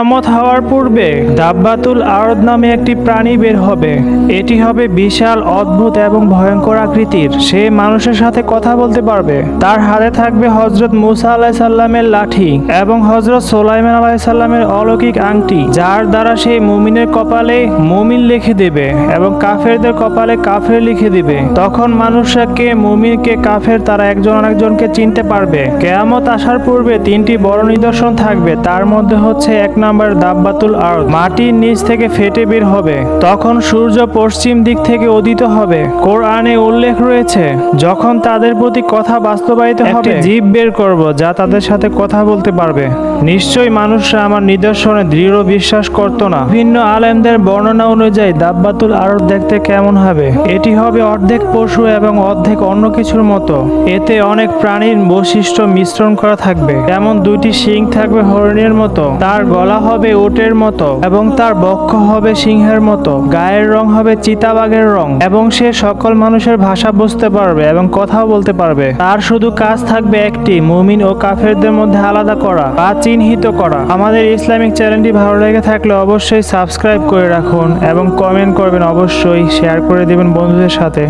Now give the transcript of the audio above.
কিয়ামত হওয়ার পূর্বে দাব্বাতুল আরদ নামে একটি প্রাণী বের হবে। এটি হবে বিশাল, অদ্ভুত এবং ভয়ঙ্কর আকৃতির। সে মানুষের সাথে কথা বলতে পারবে। তার হাতে থাকবে হযরত মুসা আলাইহিস সালামের লাঠি এবং হযরত সুলাইমান আলাইহিস সালামের অলৌকিক আংটি, যার দ্বারা সে মুমিনের কপালে মুমিন লিখে দেবে এবং কাফেরদের কপালে কাফের লিখে দিবে। তখন মানুষরা কে মুমিন কে কাফের তারা একজন আরেকজনকে চিনতে পারবে। কিয়ামত আসার পূর্বে তিনটি বড় নিদর্শন থাকবে। তার মধ্যে হচ্ছে 1 নম্বর দাব্বাতুল আরদ, মাটির নিচ থেকে ফেটে বের হবে। তখন সূর্য পশ্চিম দিক থেকে উদিত হবে। কোরআনে উল্লেখ রয়েছে, যখন তাদের প্রতি কথা বাস্তবায়িত হবে, জীব বের করব যা তাদের সাথে কথা বলতে পারবে। নিশ্চয়ই মানুষরা আমার নিদর্শনে দৃঢ় বিশ্বাস করত না। ভিন্ন আলেমদের বর্ণনা অনুযায়ী দাব্বাতুল আরদ দেখতে কেমন হবে? এটি হবে অর্ধেক পশু এবং অর্ধেক অন্য কিছুর মতো। এতে অনেক প্রাণীর বৈশিষ্ট্য মিশ্রণ করা থাকবে। যেমন 2টি শিং থাকবে হরিণের মতো, তার গলা হবে উটের মতো এবং তার বক্ষ হবে সিংহের মতো। গায়ের রং হবে চিতাবাঘের রং এবং সে সকল মানুষের ভাষা বুঝতে পারবে এবং কথাও বলতে পারবে। তার শুধু কাজ থাকবে একটি, মুমিন ও কাফেরদের মধ্যে আলাদা করা বা চিহ্নিত করা। আমাদের ইসলামিক চ্যানেলটি ভালো লেগে থাকলে অবশ্যই সাবস্ক্রাইব করে রাখুন এবং কমেন্ট করবেন, অবশ্যই শেয়ার করে দিবেন বন্ধুদের সাথে।